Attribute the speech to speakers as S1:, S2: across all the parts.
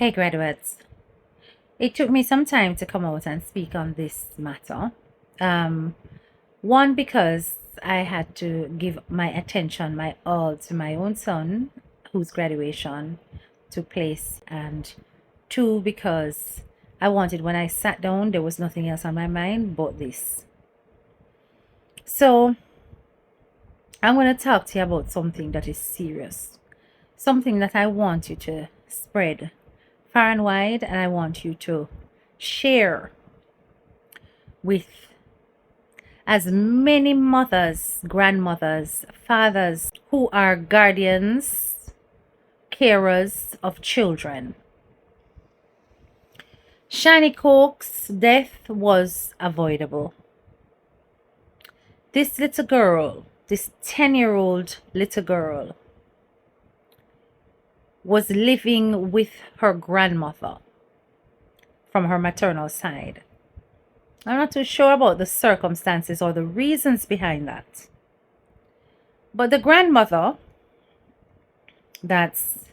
S1: Hey graduates, it took me some time to come out and speak on this matter. One, because I had to give my attention, my all to my own son, whose graduation took place, and two, because I wanted, when I sat down, there was nothing else on my mind but this. So I'm going to talk to you about something that is serious, something that I want you to spread far and wide, and I want you to share with as many mothers, grandmothers, fathers who are guardians, carers of children. Shani Coke's death was avoidable. This little girl, this 10-year-old little girl, was living with her grandmother from her maternal side. I'm not too sure about the circumstances or the reasons behind that. But the grandmother, that's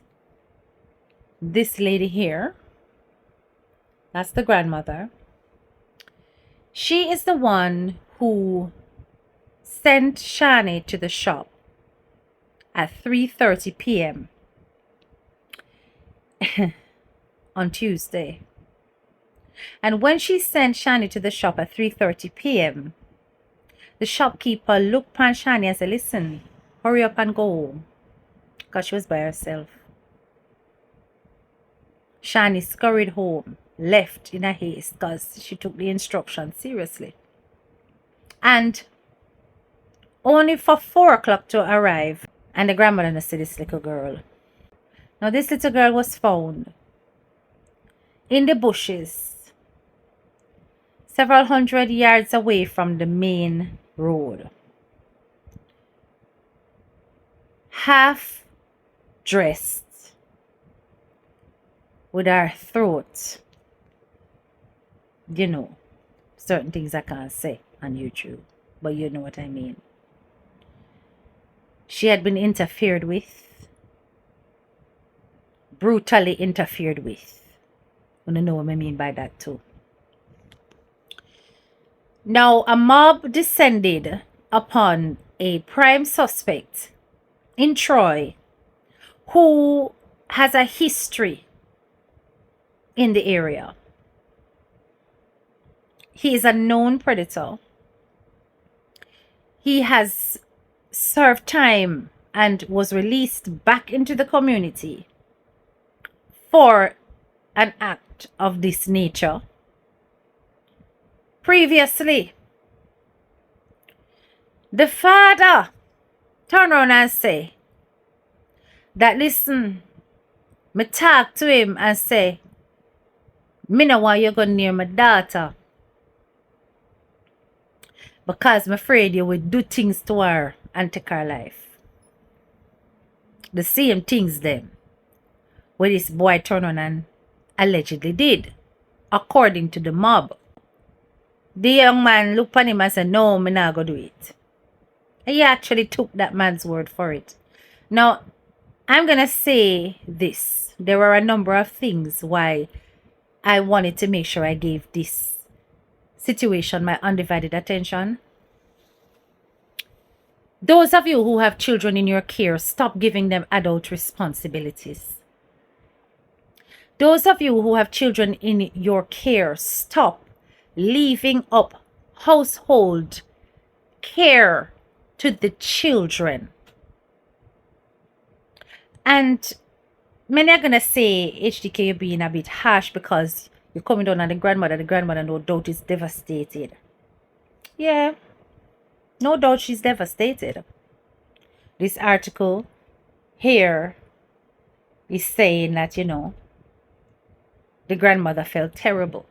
S1: this lady here, that's the grandmother. She is the one who sent Shani to the shop at 3:30 p.m. on Tuesday. And when she sent Shani to the shop at 3:30 p.m., the shopkeeper looked at Shani and said, "Listen, hurry up and go home," because she was by herself. Shani scurried home, left in a haste because she took the instructions seriously. And only for 4 o'clock to arrive, and the grandmother said, "This little girl." Now, this little girl was found in the bushes, several hundred yards away from the main road, half dressed, with her throat, certain things I can't say on YouTube, but you know what I mean. She had been interfered with, brutally interfered with. You know what I mean by that too. Now, a mob descended upon a prime suspect in Troy who has a history in the area. He is a known predator. He has served time and was released back into the community for an act of this nature. Previously, the father turned around and say that, "Listen, me talk to him and say, me no want you go near my daughter because I'm afraid you will do things to her and take her life." The same things them where this boy turned on and allegedly did, according to the mob. The young man looked at him and said, "No, me not go do it." He actually took that man's word for it. Now, I'm going to say this. There were a number of things why I wanted to make sure I gave this situation my undivided attention. Those of you who have children in your care, stop giving them adult responsibilities. Those of you who have children in your care, stop leaving up household care to the children. And many are going to say, HDK, you're being a bit harsh because you're coming down on the grandmother. The grandmother, no doubt, is devastated. Yeah, no doubt she's devastated. This article here is saying that, the grandmother felt terrible.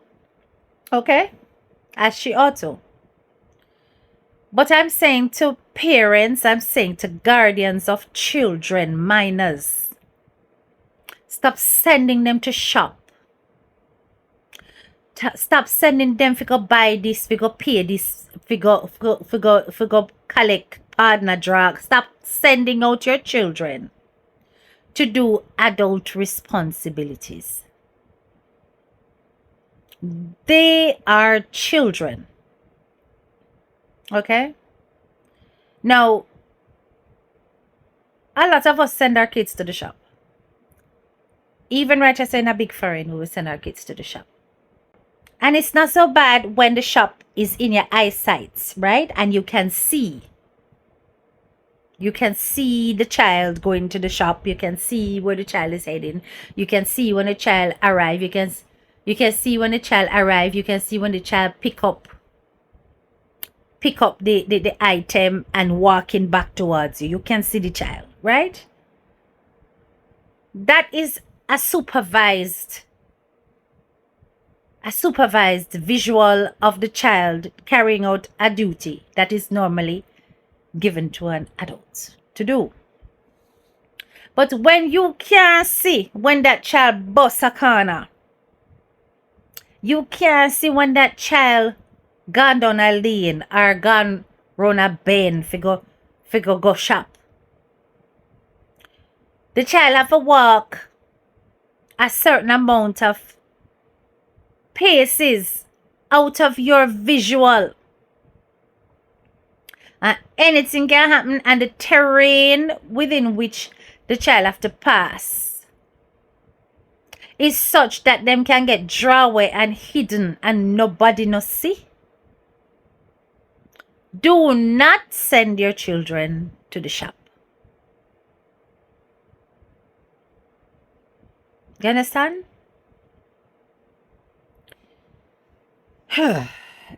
S1: Okay? As she ought to. But I'm saying to parents, I'm saying to guardians of children, minors, stop sending them to shop. Stop sending them to go buy this, to go pay this, to go collect partner drug. Stop sending out your children to do adult responsibilities. They are children. Okay? Now, a lot of us send our kids to the shop. Even right as in a big foreign, we will send our kids to the shop. And it's not so bad when the shop is in your eyesight, right? And you can see. You can see the child going to the shop. You can see where the child is heading. You can see when the child arrives. You can see when the child arrives. You can see when the child pick up the item and walking back towards you. You can see the child, right? That is a supervised visual of the child carrying out a duty that is normally given to an adult to do. But when you can't see when that child busts a corner, you can't see when that child gone down a lane or gone round a bend figure go shop. The child have to walk a certain amount of paces out of your visual. Anything can happen, and the terrain within which the child have to pass is such that them can get drawn away and hidden and nobody no see. Do not send your children to the shop. You understand?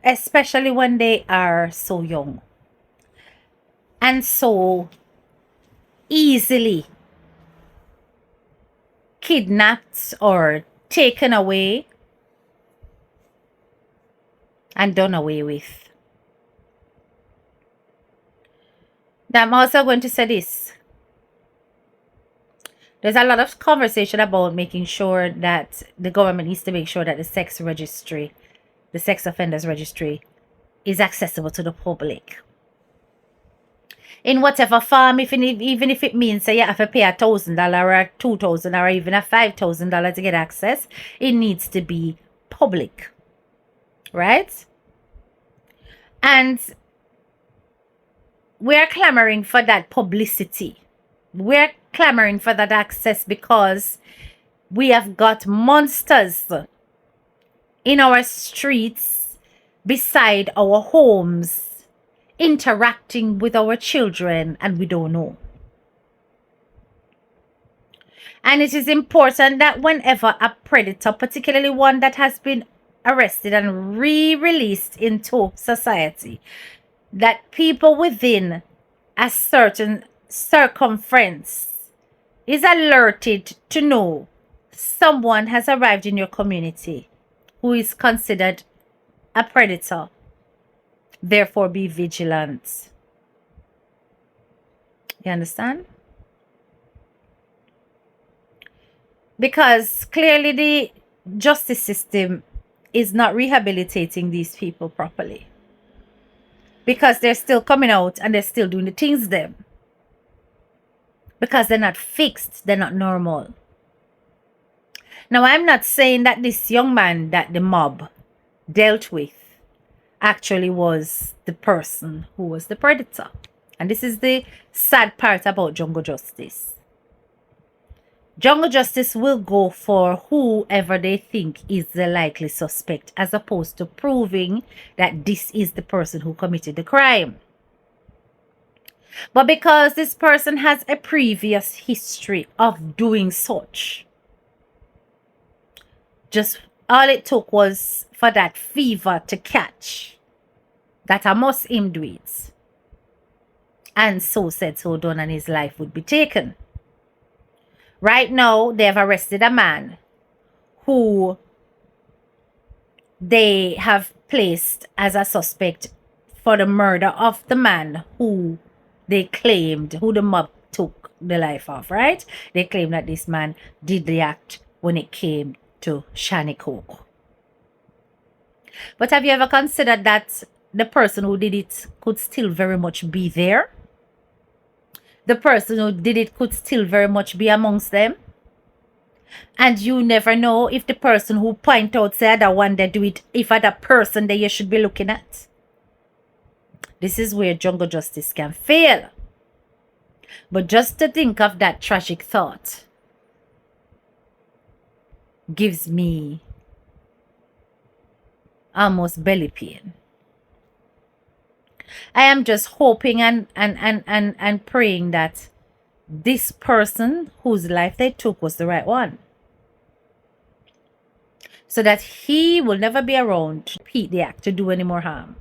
S1: Especially when they are so young and so easily kidnapped or taken away and done away with. Now, I'm also going to say this. There's a lot of conversation about making sure that the government needs to make sure that the sex registry, the sex offenders registry, is accessible to the public. In whatever form, even if it means that you have to pay $1,000 or $2,000 or even $5,000 to get access, it needs to be public, right? And we're clamoring for that publicity. We're clamoring for that access because we have got monsters in our streets, beside our homes, interacting with our children, and we don't know. And it is important that whenever a predator, particularly one that has been arrested and re-released into society, that people within a certain circumference is alerted to know someone has arrived in your community who is considered a predator. Therefore, be vigilant. You understand? Because clearly the justice system is not rehabilitating these people properly. Because they're still coming out and they're still doing the things them. Because they're not fixed, they're not normal. Now, I'm not saying that this young man that the mob dealt with actually was the person who was the predator. And this is the sad part about jungle justice. Jungle justice will go for whoever they think is the likely suspect, as opposed to proving that this is the person who committed the crime. But because this person has a previous history of doing such, just all it took was for that fever to catch, that I must him do it. And so said, so done, and his life would be taken. Right now, they have arrested a man who they have placed as a suspect for the murder of the man who they claimed, who the mob took the life of, right? They claim that this man did the act when it came to Shani Coke. But have you ever considered that the person who did it could still very much be there? The person who did it could still very much be amongst them? And you never know if the person who point out say other one they do it, if other person that you should be looking at. This is where jungle justice can fail. But just to think of that tragic thought gives me almost belly pain. I am just hoping and praying that this person whose life they took was the right one, so that he will never be around to repeat the act to do any more harm.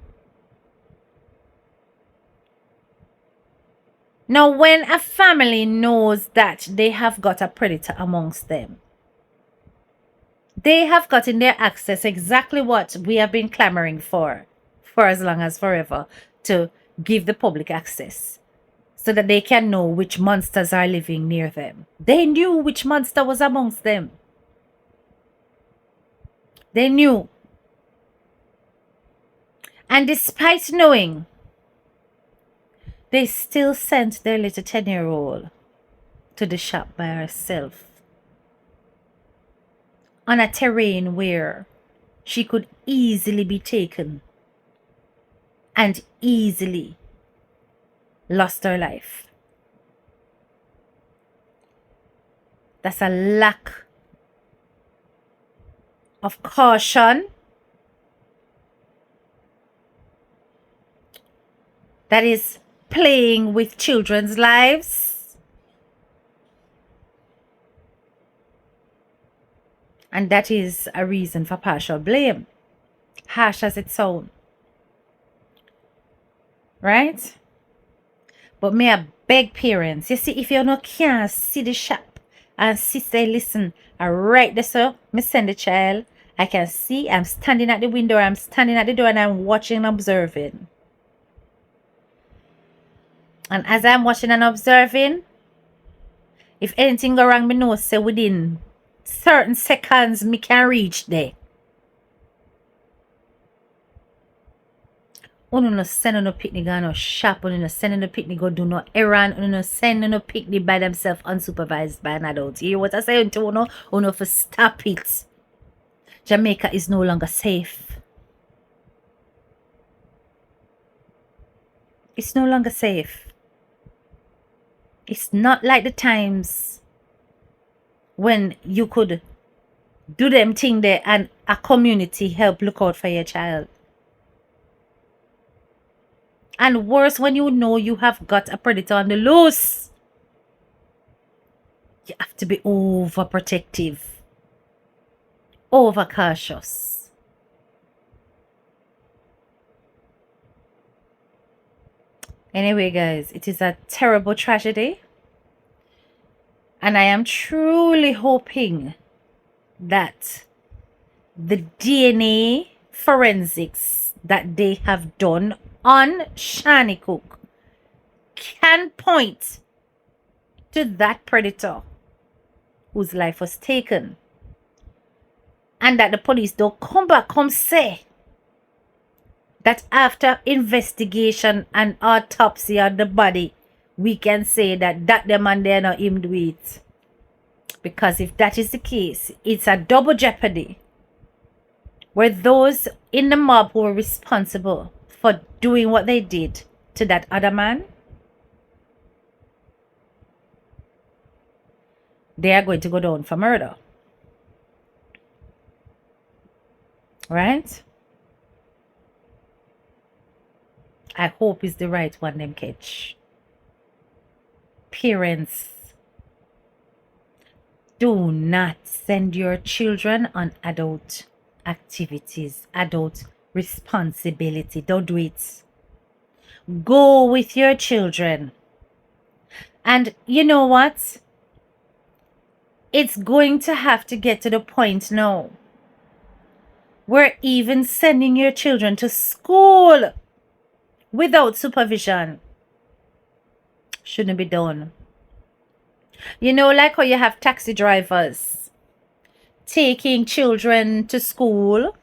S1: Now, when a family knows that they have got a predator amongst them, they have got in their access exactly what we have been clamoring for as long as forever, to give the public access so that they can know which monsters are living near them. They knew which monster was amongst them. They knew. And despite knowing, they still sent their little 10-year-old to the shop by herself on a terrain where she could easily be taken and easily lost her life. That's a lack of caution. That is playing with children's lives. And that is a reason for partial blame. Harsh as it sounds. Right? But may I beg parents, you see, if you can't see the shop and say, listen, I right there, so me send the child. I can see, I'm standing at the window, I'm standing at the door, and I'm watching and observing. And as I'm watching and observing, if anything go wrong, me know, say within certain seconds, me can reach there. Uno no send no picnic go no shop, uno no send no picnic go do no errand, uno no send no picnic by themselves unsupervised by an adult. You hear what I say to uno? Uno for stop it. Jamaica is no longer safe. It's no longer safe. It's not like the times when you could do them thing there and a community help look out for your child. And worse, when you know you have got a predator on the loose, you have to be overprotective, overcautious. Anyway, guys, it is a terrible tragedy. And I am truly hoping that the DNA forensics that they have done on Shani Coke can point to that predator whose life was taken. And that the police don't come say that after investigation and autopsy of the body, we can say that the man there not him do it. Because if that is the case, it's a double jeopardy where those in the mob who were responsible for doing what they did to that other man, they are going to go down for murder. Right? I hope it's the right one them catch. Parents, do not send your children on adult activities, adult responsibility. Don't do it. Go with your children. And you know what? It's going to have to get to the point now where even sending your children to school without supervision shouldn't be done. You know, like how you have taxi drivers taking children to school,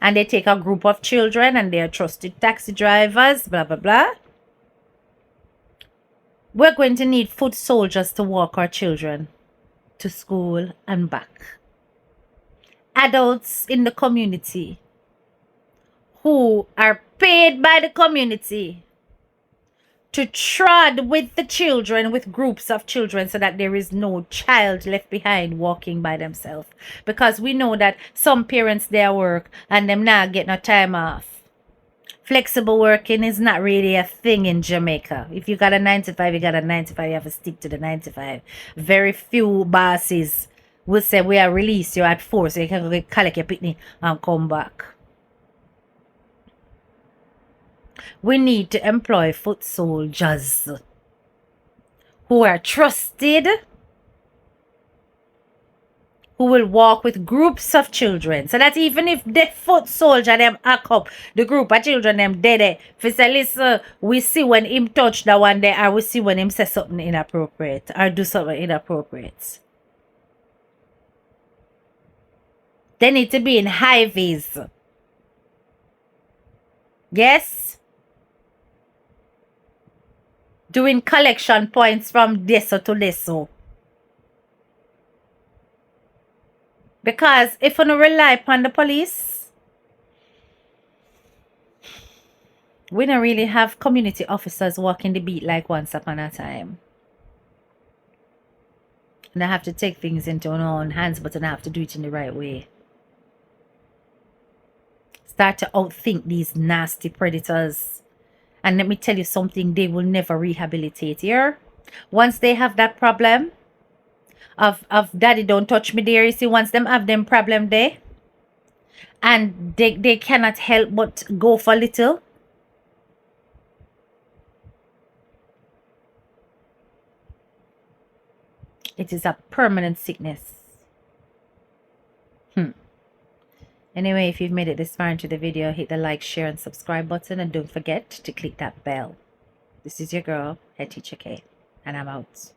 S1: and they take a group of children and they are trusted taxi drivers, blah, blah, blah. We're going to need foot soldiers to walk our children. to school and back. Adults in the community who are paid by the community to trod with the children, with groups of children, so that there is no child left behind walking by themselves. Because we know that some parents, they work and them not get no time off. Flexible working is not really a thing in Jamaica. If you got a 9 to 5, you got a 9 to 5, you have to stick to the 9 to 5. Very few bosses will say, we are release you at 4 so you can go collect your picnic and come back. We need to employ foot soldiers who are trusted, who will walk with groups of children. So that even if the foot soldier them hack up the group of children them dead, if you say, listen, we see when him touch that one there, or we see when him say something inappropriate or do something inappropriate. They need to be in high vis. Yes? Doing collection points from deso to deso. Because if you don't rely upon the police, we don't really have community officers walking the beat like once upon a time. And I have to take things into our own hands, but I have to do it in the right way. Start to outthink these nasty predators. And let me tell you something, they will never rehabilitate here. Once they have that problem of daddy don't touch me there, you see, once them have them problem there, and they cannot help but go for little, it is a permanent sickness. Anyway, if you've made it this far into the video, hit the like, share, and subscribe button, and don't forget to click that bell. This is your girl, Head Teacher K, and I'm out.